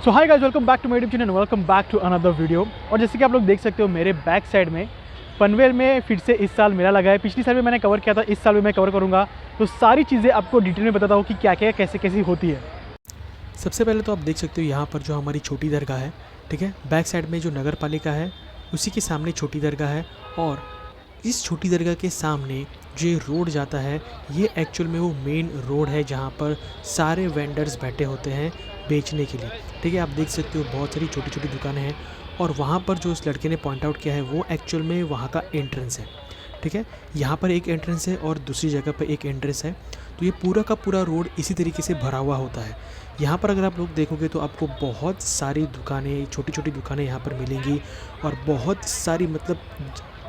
So hi guys, welcome back to my YouTube channel, welcome back to another video. और जैसे कि आप लोग देख सकते हो मेरे बैक साइड में पनवेल में फिर से इस साल मेला लगा है। पिछली साल भी मैंने कवर किया था, इस साल भी मैं कवर करूँगा। तो सारी चीज़ें आपको डिटेल में बताता हूँ कि क्या क्या कैसे कैसी होती है। सबसे पहले तो आप देख सकते हो यहाँ पर जो हमारी छोटी दरगाह है, ठीक है। बैक साइड में जो नगर पालिका है उसी के सामने छोटी दरगाह है। और इस छोटी दरगाह के सामने जो ये रोड जाता है, ये एक्चुअल में वो मेन रोड है जहाँ पर सारे वेंडर्स बैठे होते हैं बेचने के लिए, ठीक है। आप देख सकते हो बहुत सारी छोटी छोटी दुकानें हैं। और वहाँ पर जो उस लड़के ने पॉइंट आउट किया है वो एक्चुअल में वहाँ का एंट्रेंस है, ठीक है। यहाँ पर एक एंट्रेंस है और दूसरी जगह पर एक एंट्रेंस है। तो ये पूरा का पूरा रोड इसी तरीके से भरा हुआ होता है। यहाँ पर अगर आप लोग देखोगे तो आपको बहुत सारी दुकानें, छोटी छोटी दुकानें यहाँ पर मिलेंगी। और बहुत सारी मतलब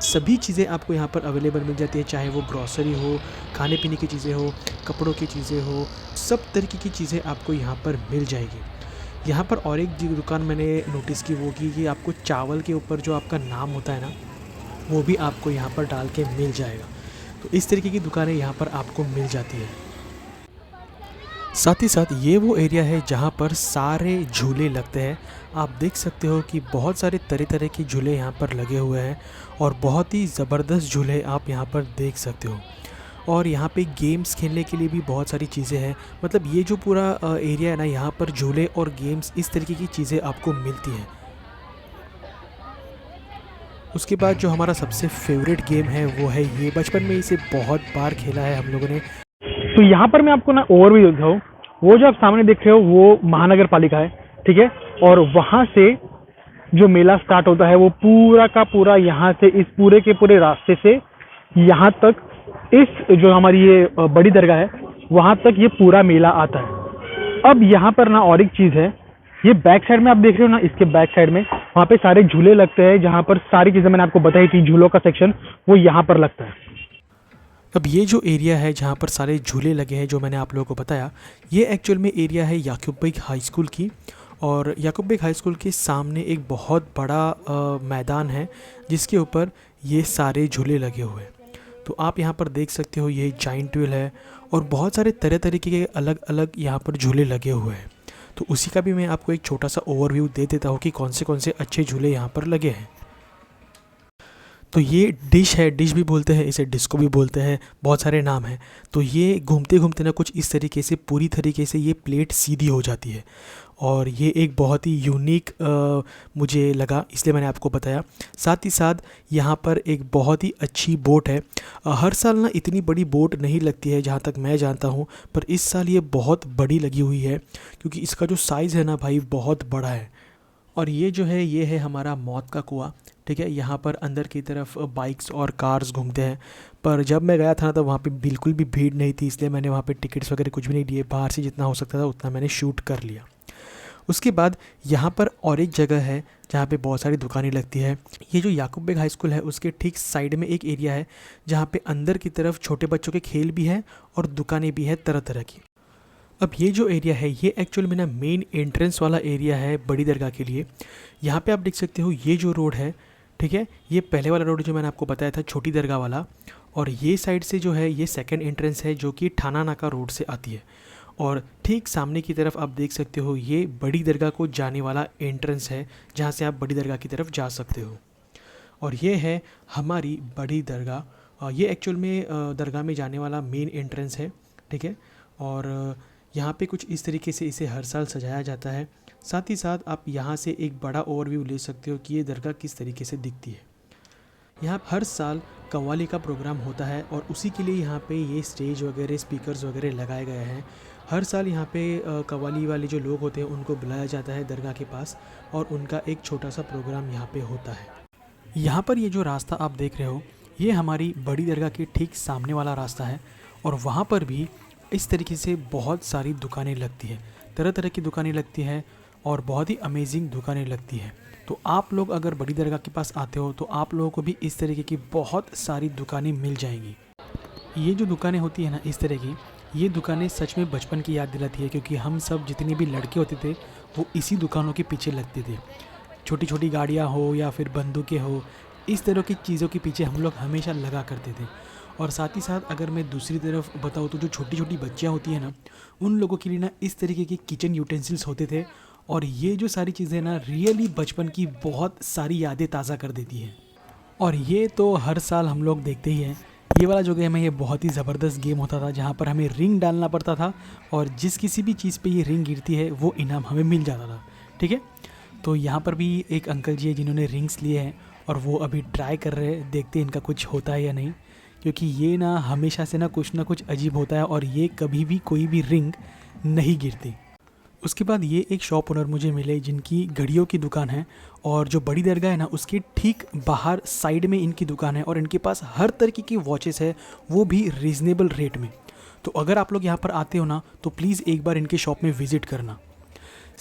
सभी चीज़ें आपको यहाँ पर अवेलेबल मिल जाती है, चाहे वो ग्रॉसरी हो, खाने पीने की चीज़ें हो, कपड़ों की चीज़ें हो, सब तरीके की चीज़ें आपको यहाँ पर मिल जाएगी। यहाँ पर और एक जो दुकान मैंने नोटिस की वो कि आपको चावल के ऊपर जो आपका नाम होता है ना, वो भी आपको यहाँ पर डाल के मिल जाएगा। तो इस तरीके की दुकानें यहाँ पर आपको मिल जाती है। साथ ही साथ ये वो एरिया है जहाँ पर सारे झूले लगते हैं। आप देख सकते हो कि बहुत सारे तरह तरह के झूले यहाँ पर लगे हुए हैं और बहुत ही ज़बरदस्त झूले आप यहाँ पर देख सकते हो। और यहाँ पे गेम्स खेलने के लिए भी बहुत सारी चीज़ें हैं। मतलब ये जो पूरा एरिया है ना, यहाँ पर झूले और गेम्स इस तरीके की चीज़ें आपको मिलती हैं। उसके बाद जो हमारा सबसे फेवरेट गेम है वो है ये, बचपन में इसे बहुत बार खेला है हम लोगों ने। तो यहाँ पर मैं आपको ना ओवरव्यू देता हूँ। वो जो आप सामने देख रहे हो वो महानगर पालिका है, ठीक है। और वहाँ से जो मेला स्टार्ट होता है वो पूरा का पूरा यहाँ से इस पूरे के पूरे रास्ते से यहाँ तक, इस जो हमारी ये बड़ी दरगाह है वहाँ तक ये पूरा मेला आता है। अब यहाँ पर ना और एक चीज़ है, ये बैक साइड में आप देख रहे हो ना, इसके बैक साइड में वहाँ पे सारे झूले लगते हैं, जहाँ पर सारी चीज़ें मैंने आपको बताई थी, झूलों का सेक्शन वो यहाँ पर लगता है। अब ये जो एरिया है जहाँ पर सारे झूले लगे हैं जो मैंने आप लोगों को बताया, ये एक्चुअल में एरिया है याकूब बेग हाई स्कूल की। और याकूब बेग हाई स्कूल के सामने एक बहुत बड़ा मैदान है जिसके ऊपर ये सारे झूले लगे हुए हैं। तो आप यहाँ पर देख सकते हो ये जाइंट व्हील है और बहुत सारे तरह तरीके के अलग अलग यहाँ पर झूले लगे हुए हैं। तो उसी का भी मैं आपको एक छोटा सा ओवरव्यू दे देता हूँ कि कौन से अच्छे झूले यहाँ पर लगे हैं। तो ये डिश है, डिश भी बोलते हैं इसे, डिस्को भी बोलते हैं, बहुत सारे नाम हैं। तो ये घूमते घूमते ना कुछ इस तरीके से पूरी तरीके से ये प्लेट सीधी हो जाती है। और ये एक बहुत ही यूनिक मुझे लगा, इसलिए मैंने आपको बताया। साथ ही साथ यहाँ पर एक बहुत ही अच्छी बोट है। हर साल ना इतनी बड़ी बोट नहीं लगती है जहाँ तक मैं जानता हूँ, पर इस साल ये बहुत बड़ी लगी हुई है क्योंकि इसका जो साइज़ है ना भाई बहुत बड़ा है। और ये जो है ये है हमारा मौत का कुआं, ठीक है। यहाँ पर अंदर की तरफ बाइक्स और कार्स घूमते हैं। पर जब मैं गया था ना तो वहाँ पे बिल्कुल भी भीड़ नहीं थी, इसलिए मैंने वहाँ पे टिकट्स वगैरह कुछ भी नहीं लिए। बाहर से जितना हो सकता था उतना मैंने शूट कर लिया। उसके बाद यहाँ पर और एक जगह है जहाँ पे बहुत सारी दुकानें लगती है। ये जो याकूब बेग हाई स्कूल है उसके ठीक साइड में एक एरिया है जहाँ पे अंदर की तरफ छोटे बच्चों के खेल भी हैं और दुकानें भी हैं तरह तरह की। अब ये जो एरिया है ये एक्चुअल में ना मेन एंट्रेंस वाला एरिया है बड़ी दरगाह के लिए। यहाँ पे आप देख सकते हो ये जो रोड है, ठीक है, ये पहले वाला रोड जो मैंने आपको बताया था छोटी दरगाह वाला। और ये साइड से जो है ये सेकंड एंट्रेंस है जो कि ठाना नाका रोड से आती है। और ठीक सामने की तरफ आप देख सकते हो ये बड़ी दरगाह को जाने वाला एंट्रेंस है जहाँ से आप बड़ी दरगाह की तरफ जा सकते हो। और ये है हमारी बड़ी दरगाह। ये एक्चुअल में दरगाह में जाने वाला मेन एंट्रेंस है, ठीक है। और यहाँ पे कुछ इस तरीके से इसे हर साल सजाया जाता है। साथ ही साथ आप यहाँ से एक बड़ा ओवरव्यू ले सकते हो कि ये दरगाह किस तरीके से दिखती है। यहाँ हर साल कव्वाली का प्रोग्राम होता है और उसी के लिए यहाँ पे ये स्टेज वगैरह, स्पीकर्स वगैरह लगाए गए हैं। हर साल यहाँ पे कव्वाली वाले जो लोग होते हैं उनको बुलाया जाता है दरगाह के पास और उनका एक छोटा सा प्रोग्राम यहाँ पे होता है। यहाँ पर ये जो रास्ता आप देख रहे हो ये हमारी बड़ी दरगाह के ठीक सामने वाला रास्ता है। और वहाँ पर भी इस तरीके से बहुत सारी दुकानें लगती हैं, तरह तरह की दुकानें लगती हैं और बहुत ही अमेजिंग दुकानें लगती हैं। तो आप लोग अगर बड़ी दरगाह के पास आते हो तो आप लोगों को भी इस तरीके की बहुत सारी दुकानें मिल जाएंगी। ये जो दुकानें होती है ना इस तरह की, ये दुकानें सच में बचपन की याद दिलाती है क्योंकि हम सब जितने भी लड़के होते थे वो इसी दुकानों के पीछे लगते थे। छोटी छोटी गाड़ियाँ हो या फिर बंदूकें हो, इस तरह की चीज़ों के पीछे हम लोग हमेशा लगा करते थे। और साथ ही साथ अगर मैं दूसरी तरफ बताऊँ तो जो छोटी छोटी बच्चियाँ होती हैं ना, उन लोगों के लिए ना इस तरीके के किचन यूटेंसिल्स होते थे और ये जो सारी चीज़ें ना रियली बचपन की बहुत सारी यादें ताज़ा कर देती हैं। और ये तो हर साल हम लोग देखते ही हैं। ये वाला जो गेम है ये बहुत ही ज़बरदस्त गेम होता था, जहाँ पर हमें रिंग डालना पड़ता था और जिस किसी भी चीज़ पे ये रिंग गिरती है वो इनाम हमें मिल जाता था। ठीक है, तो यहाँ पर भी एक अंकल जी है जिन्होंने रिंग्स लिए हैं और वो अभी ट्राई कर रहे हैं, देखते हैं इनका कुछ होता है या नहीं, क्योंकि ये ना हमेशा से ना कुछ अजीब होता है और ये कभी भी कोई भी रिंग नहीं गिरती। उसके बाद ये एक शॉप ओनर मुझे मिले जिनकी घड़ियों की दुकान है और जो बड़ी दरगाह है ना उसके ठीक बाहर साइड में इनकी दुकान है और इनके पास हर तरीके की वॉचेस है, वो भी रीज़नेबल रेट में। तो अगर आप लोग यहाँ पर आते हो ना तो प्लीज़ एक बार इनके शॉप में विज़िट करना।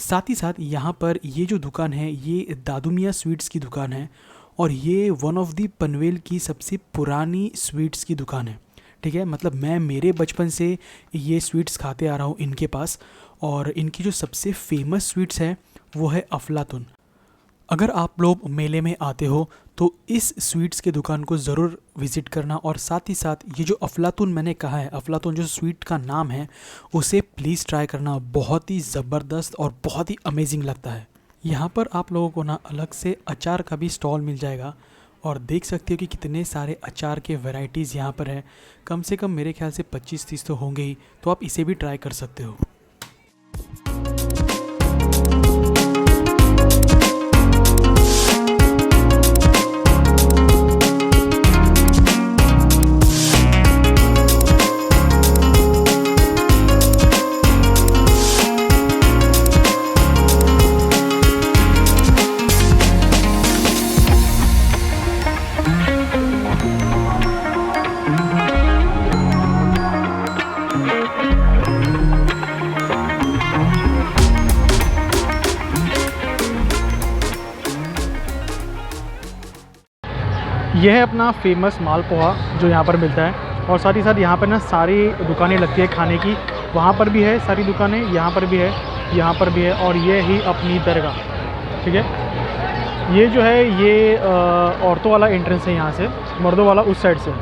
साथ ही साथ यहाँ पर ये जो दुकान है ये दादू मियाँ स्वीट्स की दुकान है और ये वन ऑफ दी पनवेल की सबसे पुरानी स्वीट्स की दुकान है। ठीक है, मतलब मैं मेरे बचपन से ये स्वीट्स खाते आ रहा हूँ इनके पास। और इनकी जो सबसे फेमस स्वीट्स है वो है अफलातुन। अगर आप लोग मेले में आते हो तो इस स्वीट्स के दुकान को ज़रूर विज़िट करना। और साथ ही साथ ये जो अफलातुन मैंने कहा है, अफलातुन जो स्वीट का नाम है, उसे प्लीज़ ट्राई करना। बहुत ही ज़बरदस्त और बहुत ही अमेजिंग लगता है। यहाँ पर आप लोगों को ना अलग से अचार का भी स्टॉल मिल जाएगा और देख सकते हो कि कितने सारे अचार के वैरायटीज़ यहाँ पर है। कम से कम मेरे ख्याल से 25-30 तो होंगे ही, तो आप इसे भी ट्राई कर सकते हो। यह है अपना फेमस मालपोहा जो यहाँ पर मिलता है। और साथ ही साथ यहाँ पर ना सारी दुकानें लगती है खाने की। वहाँ पर भी है सारी दुकानें, यहाँ पर भी है, यहाँ पर भी है। और ये ही अपनी दरगाह। ठीक है, ये जो है ये औरतों वाला एंट्रेंस है, यहाँ से मर्दों वाला उस साइड से।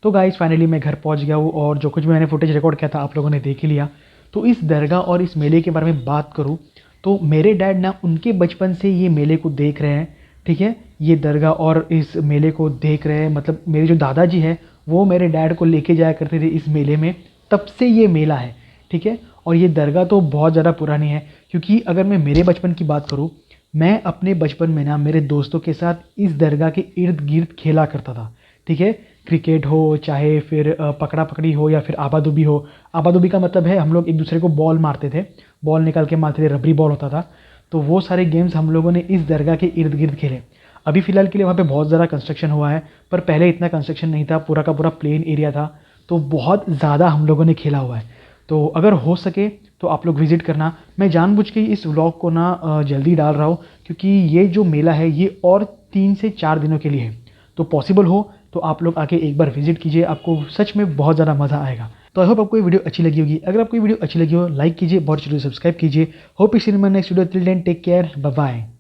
तो गाइस फाइनली मैं घर पहुँच गया हूँ और जो कुछ भी मैंने फुटेज रिकॉर्ड किया था आप लोगों ने देख ही लिया। तो इस दरगाह और इस मेले के बारे में बात करूँ तो मेरे डैड ना उनके बचपन से ये मेले को देख रहे हैं। ठीक है, ये दरगाह और इस मेले को देख रहे हैं। मतलब मेरे जो दादाजी हैं वो मेरे डैड को लेके जाया करते थे इस मेले में, तब से ये मेला है। ठीक है, और ये दरगाह तो बहुत ज़्यादा पुरानी है, क्योंकि अगर मैं मेरे बचपन की बात करूँ, मैं अपने बचपन में ना मेरे दोस्तों के साथ इस दरगाह के इर्द गिर्द खेला करता था। ठीक है, क्रिकेट हो चाहे फिर पकड़ा पकड़ी हो या फिर आबादुबी हो। आबादुबी का मतलब है हम लोग एक दूसरे को बॉल मारते थे, बॉल निकाल के मारते थे, रबरी बॉल होता था। तो वो सारे गेम्स हम लोगों ने इस दरगाह के इर्द गिर्द खेले। अभी फ़िलहाल के लिए वहाँ पे बहुत ज़्यादा कंस्ट्रक्शन हुआ है, पर पहले इतना कंस्ट्रक्शन नहीं था, पूरा का पूरा प्लेन एरिया था। तो बहुत ज़्यादा हम लोगों ने खेला हुआ है। तो अगर हो सके तो आप लोग विज़िट करना। मैं जानबूझ के इस व्लॉग को ना जल्दी डाल रहा हूँ, क्योंकि ये जो मेला है ये और 3 से 4 दिनों के लिए है। तो पॉसिबल हो तो आप लोग आके एक बार विज़िट कीजिए, आपको सच में बहुत ज़्यादा मज़ा आएगा। तो आई होप आपको ये वीडियो अच्छी लगी होगी। अगर आपको ये वीडियो अच्छी लगी हो लाइक कीजिए, बहुत जरूर सब्सक्राइब कीजिए। होप इस next video, till then take care, bye bye.